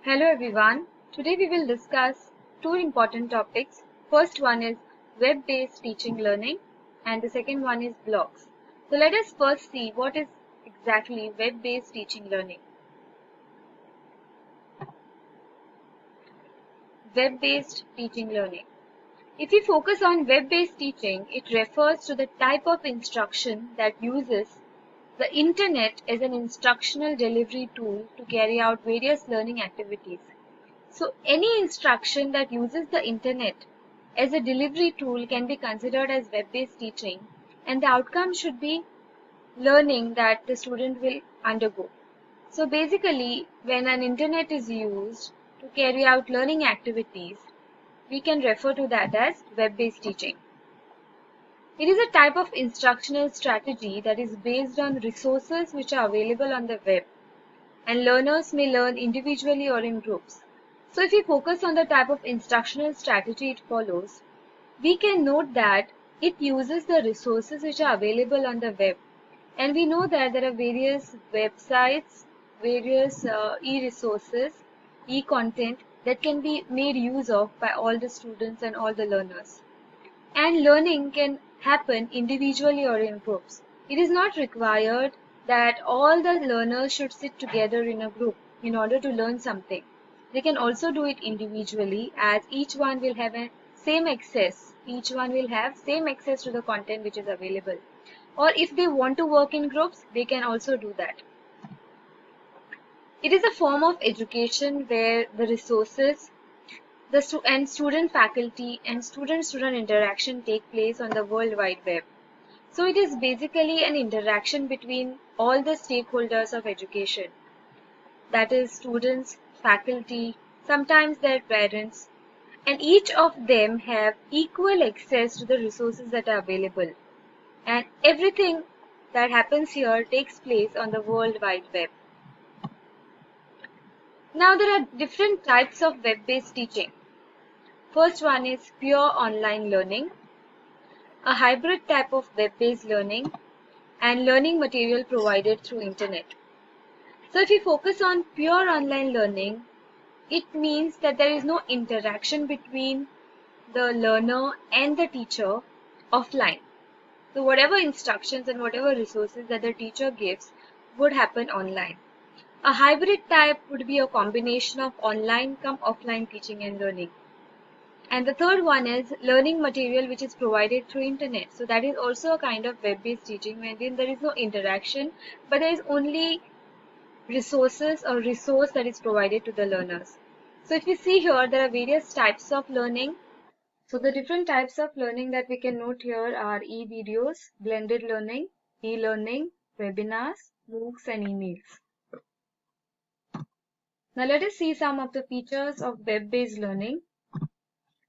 Hello everyone. Today we will discuss two important topics. First one is web-based teaching learning and the second one is blogs. So let us first see what is exactly web-based teaching learning. Web-based teaching learning. If we focus on web-based teaching, it refers to the type of instruction that uses the internet as an instructional delivery tool to carry out various learning activities. So any instruction that uses the internet as a delivery tool can be considered as web-based teaching, and the outcome should be learning that the student will undergo. So basically, when an internet is used to carry out learning activities, we can refer to that as web-based teaching. It is a type of instructional strategy that is based on resources which are available on the web, and learners may learn individually or in groups. So if we focus on the type of instructional strategy it follows, we can note that it uses the resources which are available on the web. And we know that there are various websites, various e-resources, e-content that can be made use of by all the students and all the learners. And learning can happen individually or in groups. It is not required that all the learners should sit together in a group in order to learn something. They can also do it individually, as each one will have a same access. Each one will have same access to the content which is available. Or if they want to work in groups, they can also do that. It is a form of education where the resources and student faculty and student interaction take place on the World Wide Web. So it is basically an interaction between all the stakeholders of education, that is students, faculty, sometimes their parents, and each of them have equal access to the resources that are available. And everything that happens here takes place on the World Wide Web. Now there are different types of web-based teaching. First one is pure online learning, a hybrid type of web-based learning, and learning material provided through internet. So if we focus on pure online learning, it means that there is no interaction between the learner and the teacher offline. So whatever instructions and whatever resources that the teacher gives would happen online. A hybrid type would be a combination of online cum offline teaching and learning. And the third one is learning material which is provided through internet. So that is also a kind of web-based teaching wherein there is no interaction, but there is only resources or resource that is provided to the learners. So if you see here, there are various types of learning. So the different types of learning that we can note here are e-videos, blended learning, e-learning, webinars, MOOCs and emails. Now let us see some of the features of web-based learning.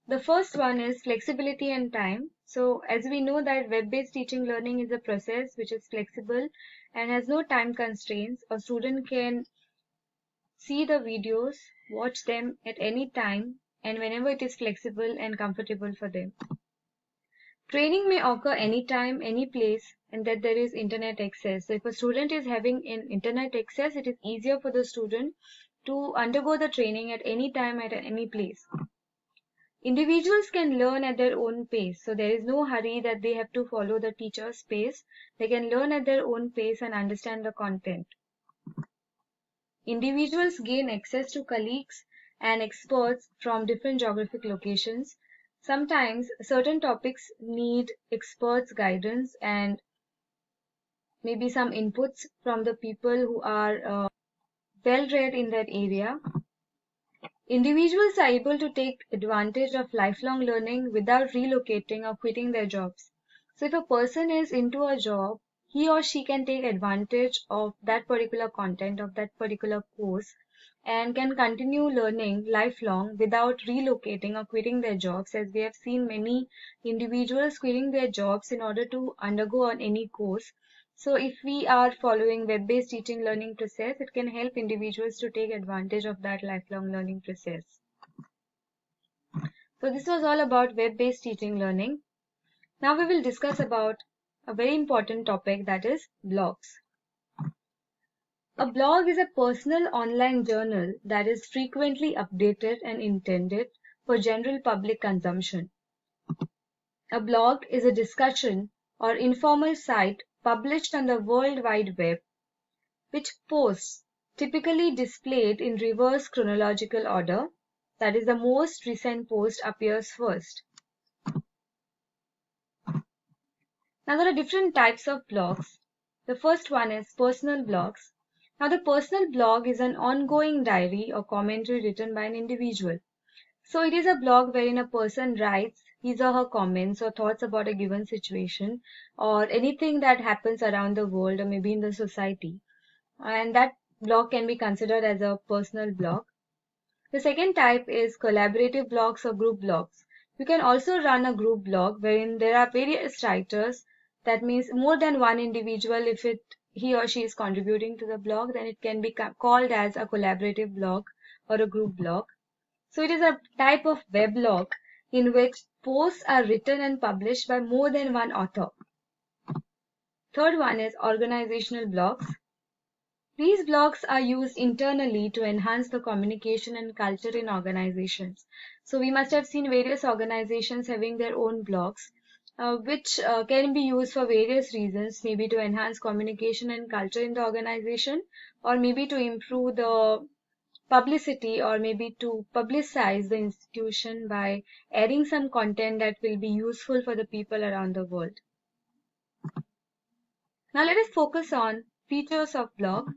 The first one is flexibility and time. So as we know that web-based teaching learning is a process which is flexible and has no time constraints. A student can see the videos, watch them at any time and whenever it is flexible and comfortable for them. Training may occur anytime, any place, and that there is internet access. So if a student is having an internet access, it is easier for the student to undergo the training at any time, at any place. Individuals can learn at their own pace, so there is no hurry that they have to follow the teacher's pace. They can learn at their own pace and understand the content. Individuals gain access to colleagues and experts from different geographic locations. Sometimes certain topics need experts' guidance and maybe some inputs from the people who are well-read in that area. Individuals are able to take advantage of lifelong learning without relocating or quitting their jobs. So if a person is into a job, he or she can take advantage of that particular content, of that particular course, and can continue learning lifelong without relocating or quitting their jobs, as we have seen many individuals quitting their jobs in order to undergo on any course. So if we are following web-based teaching learning process, it can help individuals to take advantage of that lifelong learning process. So this was all about web-based teaching learning. Now we will discuss about a very important topic, that is blogs. A blog is a personal online journal that is frequently updated and intended for general public consumption. A blog is a discussion or informal site published on the World Wide Web, which posts typically displayed in reverse chronological order. That is, the most recent post appears first. Now, there are different types of blogs. The first one is personal blogs. Now, the personal blog is an ongoing diary or commentary written by an individual. So, it is a blog wherein a person writes his or her comments or thoughts about a given situation or anything that happens around the world or maybe in the society. And that blog can be considered as a personal blog. The second type is collaborative blogs or group blogs. You can also run a group blog wherein there are various writers. That means more than one individual. If he or she is contributing to the blog, then it can be called as a collaborative blog or a group blog. So it is a type of weblog in which posts are written and published by more than one author. Third one is organizational blogs. These blogs are used internally to enhance the communication and culture in organizations. So we must have seen various organizations having their own blogs, which can be used for various reasons, maybe to enhance communication and culture in the organization, or maybe to improve the publicity, or maybe to publicize the institution by adding some content that will be useful for the people around the world. Now let us focus on features of blog.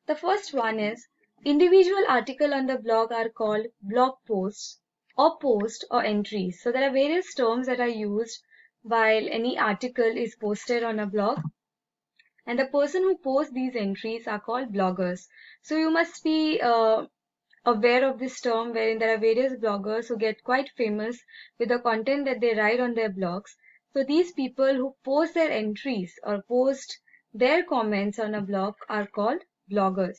The first one is individual article on the blog are called blog posts or post or entries. So there are various terms that are used while any article is posted on a blog, and the person who posts these entries are called bloggers. So you must be aware of this term wherein there are various bloggers who get quite famous with the content that they write on their blogs. So these people who post their entries or post their comments on a blog are called bloggers.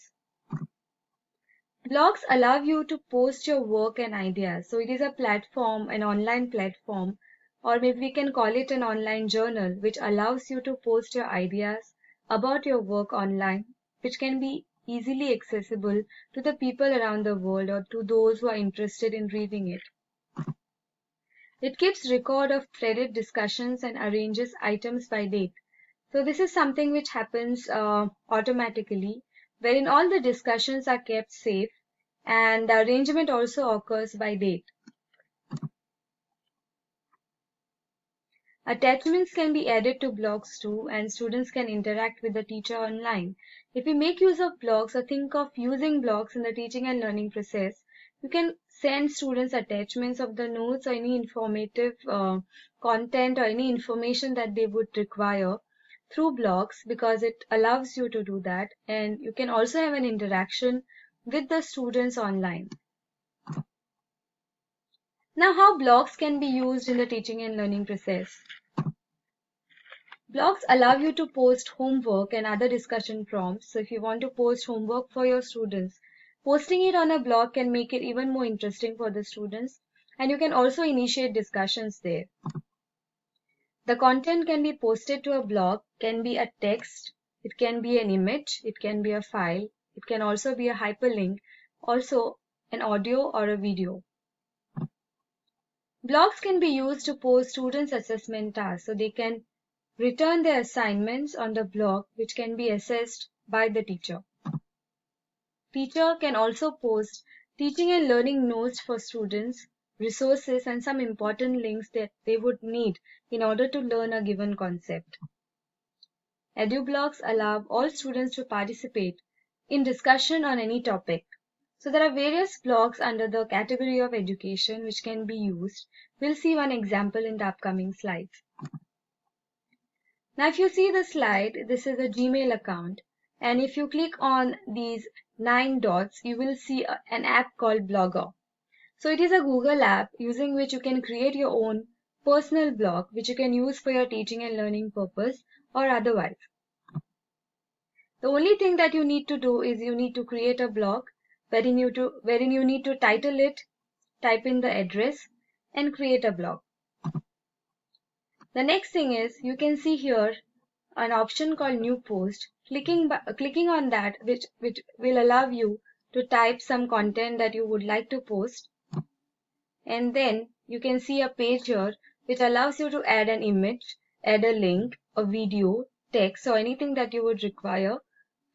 Blogs allow you to post your work and ideas. So it is a platform, an online platform, or maybe we can call it an online journal, which allows you to post your ideas about your work online, which can be easily accessible to the people around the world or to those who are interested in reading it. It keeps record of threaded discussions and arranges items by date. So this is something which happens automatically, wherein all the discussions are kept safe and the arrangement also occurs by date. Attachments can be added to blogs too, and students can interact with the teacher online. If you make use of blogs or think of using blogs in the teaching and learning process, you can send students attachments of the notes or any informative content or any information that they would require through blogs, because it allows you to do that, and you can also have an interaction with the students online. Now, how blogs can be used in the teaching and learning process. Blogs allow you to post homework and other discussion prompts. So if you want to post homework for your students, posting it on a blog can make it even more interesting for the students, and you can also initiate discussions there. The content can be posted to a blog, can be a text, it can be an image, it can be a file, it can also be a hyperlink, also an audio or a video. Blogs can be used to post students' assessment tasks, so they can return their assignments on the blog, which can be assessed by the teacher. Teacher can also post teaching and learning notes for students, resources, and some important links that they would need in order to learn a given concept. EduBlogs allow all students to participate in discussion on any topic. So there are various blogs under the category of education which can be used. We'll see one example in the upcoming slides. Now, if you see the slide, this is a Gmail account. And if you click on these 9 dots, you will see an app called Blogger. So it is a Google app using which you can create your own personal blog, which you can use for your teaching and learning purpose or otherwise. The only thing that you need to do is you need to create a blog wherein you need to title it, type in the address, and create a blog. The next thing is you can see here an option called New Post. Clicking on that, which will allow you to type some content that you would like to post, and then you can see a page here which allows you to add an image, add a link, a video, text, or anything that you would require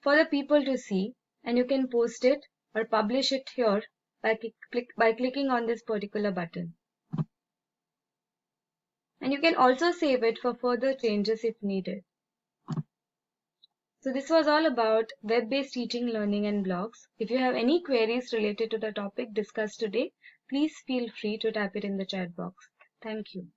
for the people to see, and you can post it or publish it here by clicking on this particular button. And you can also save it for further changes if needed. So this was all about web-based teaching, learning, and blogs. If you have any queries related to the topic discussed today, please feel free to type it in the chat box. Thank you.